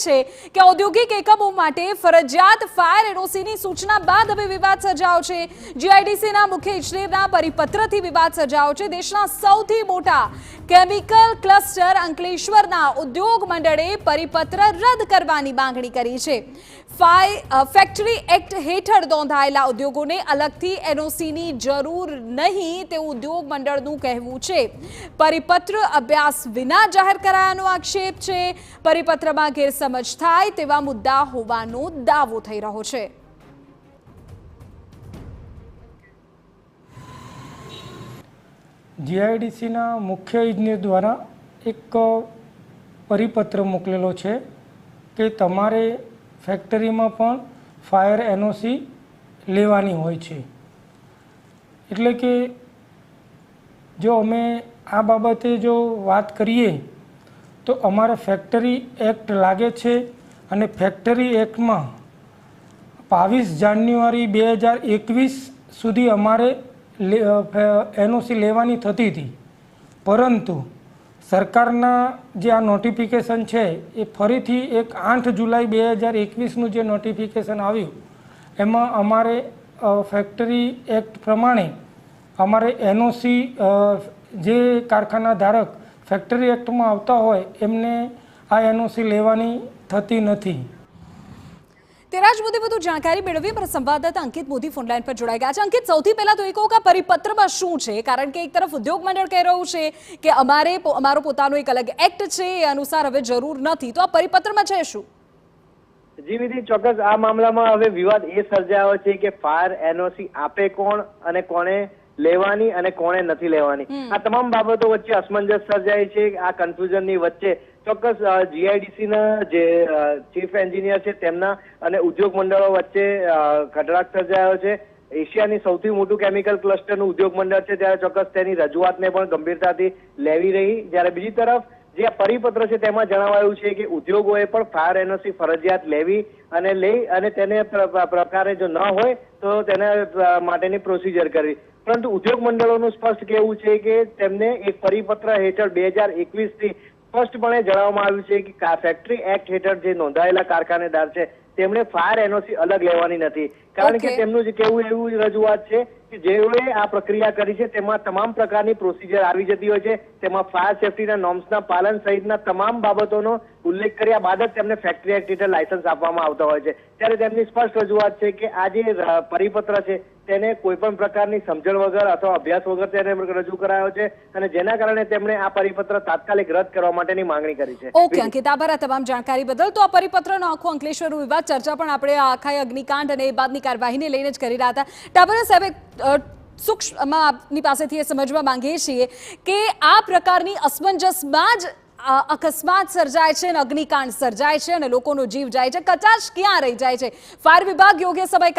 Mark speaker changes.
Speaker 1: છે કે ઔદ્યોગિક એકમો માટે ફરજિયાત ફાયર એનઓસીની સૂચના બાદ હવે વિવાદ સર્જાયો છે। જીઆઈડીસીના મુખ્ય ઇજનેરના પરિપત્રથી વિવાદ સર્જાયો છે। દેશના સૌથી મોટા કેમિકલ ક્લસ્ટર અંકલેશ્વરના ઉદ્યોગ મંડળે પરિપત્ર રદ કરવાની માંગણી કરી છે। ફેક્ટરી એક્ટ હેઠળ નોંધાયેલા ઉદ્યોગોને અલગથી એનઓસીની જરૂર નહીં તેવું ઉદ્યોગ મંડળનું કહેવું છે। પરિપત્ર અભ્યાસ વિના જાહેર કરાયાનો આક્ષેપ છે। પરિપત્રમાં ગેરસમજ થાય તેવા મુદ્દા હોવાનો દાવો થઈ રહ્યો છે।
Speaker 2: જીઆઈડીસીના મુખ્ય ઇજનેર દ્વારા એક પરિપત્ર મોકલેલો છે કે તમારે ફેક્ટરીમાં પણ ફાયર એનઓસી લેવાની હોય છે। એટલે કે જો અમે આ બાબતે જો વાત કરીએ તો અમારે ફેક્ટરી એક્ટ લાગે છે અને ફેક્ટરી એક્ટમાં 22 જાન્યુઆરી 2021 સુધી અમારે એનઓસી લેવાની થતી હતી, પરંતુ સરકારના જે આ નોટિફિકેશન છે એ ફરીથી એક 8 જુલાઈ 2021નું જે નોટિફિકેશન આવ્યું એમાં અમારે ફેક્ટરી એક્ટ પ્રમાણે અમારે એનઓસી જે કારખાના ધારક ફેક્ટરી એક્ટમાં આવતા હોય એમને આ એનઓસી લેવાની થતી નથી।
Speaker 1: તેરા જ મુદ્દે વધુ જાણકારી મેળવી પર સંવાદદાતા અંકિત મોદી ફોનલાઈન પર જોડાઈ ગયા છે। અંકિત, સૌથી પહેલા તો એ કહો કે પરિપત્રમાં શું છે, કારણ કે એક તરફ ઉદ્યોગ મંડળ કહી રહ્યું છે કે અમારો પોતાનો એક અલગ એક્ટ છે એ અનુસાર હવે જરૂર નથી, તો આ પરિપત્રમાં છે શું?
Speaker 3: જી વિધિ, ચોક્કસ આ મામલામાં હવે વિવાદ એ સર્જાયો છે કે ફાયર એનઓસી આપે કોણ અને કોણે લેવાની અને કોણે નથી લેવાની, આ તમામ બાબતો વચ્ચે અસમંજસ સર્જાય છે। આ કન્ફ્યુઝનની વચ્ચે ચોક્કસ જીઆઈડીસીના જે ચીફ એન્જિનિયર છે તેમના અને ઉદ્યોગ મંડળો વચ્ચે ખટરાટ સર્જાયો છે। એશિયાની સૌથી મોટું કેમિકલ ક્લસ્ટરનું ઉદ્યોગ મંડળ છે ત્યારે ચોક્કસ તેની રજૂઆતને પણ ગંભીરતાથી લેવી રહી। જ્યારે બીજી તરફ જે આ પરિપત્ર છે તેમાં જણાવાયું છે કે ઉદ્યોગોએ પણ ફાયર એનઓસી ફરજિયાત લેવી અને તેને પ્રકારે જો ન હોય તો તેના માટેની પ્રોસિજર કરવી, પરંતુ ઉદ્યોગ મંડળોનું સ્પષ્ટ કહેવું છે કે તેમને એક પરિપત્ર હેઠળ 2021થી સ્પષ્ટપણે જણાવવામાં આવ્યું છે કે ફેક્ટરી એક્ટ હેઠળ જે નોંધાયેલા કારખાનેદાર છે તેમણે ફાયર એનઓસી અલગ લેવાની નથી, કારણ કે તેમનું જે કહેવું એવું રજૂઆત છે કે જેઓએ આ પ્રક્રિયા કરી છે તેમાં તમામ પ્રકારની પ્રોસિજર આવી જતી હોય છે, તેમાં ફાયર સેફ્ટીના નોર્મ્સના પાલન સહિતના તમામ બાબતોનો ઉલ્લેખ કર્યા બાદ જ તેમને ફેક્ટરી એક્ટ હેઠળ લાયસન્સ આપવામાં આવતા હોય છે। ત્યારે તેમની સ્પષ્ટ રજૂઆત છે કે આ જે પરિપત્ર છે તેને કોઈ પણ પ્રકારની સમજણ વગર અથવા અભ્યાસ વગર તેને રજૂ કરાયો છે અને જેના કારણે તેમણે આ પરિપત્ર તાત્કાલિક રદ કરવા માટેની માંગણી કરી છે।
Speaker 1: ઓકે અંકિત, આભાર આ તમામ જાણકારી બદલ। તો આ પરિપત્રનો આખો અંકલેશ્વરનો વિવાદ ચર્ચા પણ આપણે આખા અગ્નિકાંડ અને એ બાદની કાર્યવાહીને લઈને જ કરી રહ્યા હતા। ટાબરા સાહેબ, સૂક્ષ્મમાં આપની પાસેથી એ સમજવા માંગીએ છીએ કે આ પ્રકારની અસમંજસમાં જ અકસ્માત સર્જાય છે અને અગ્નિકાંડ સર્જાય છે અને લોકોનો જીવ જાય છે, કચાશ ક્યાં રહી જાય છે? ફાયર વિભાગ યોગ્ય સમય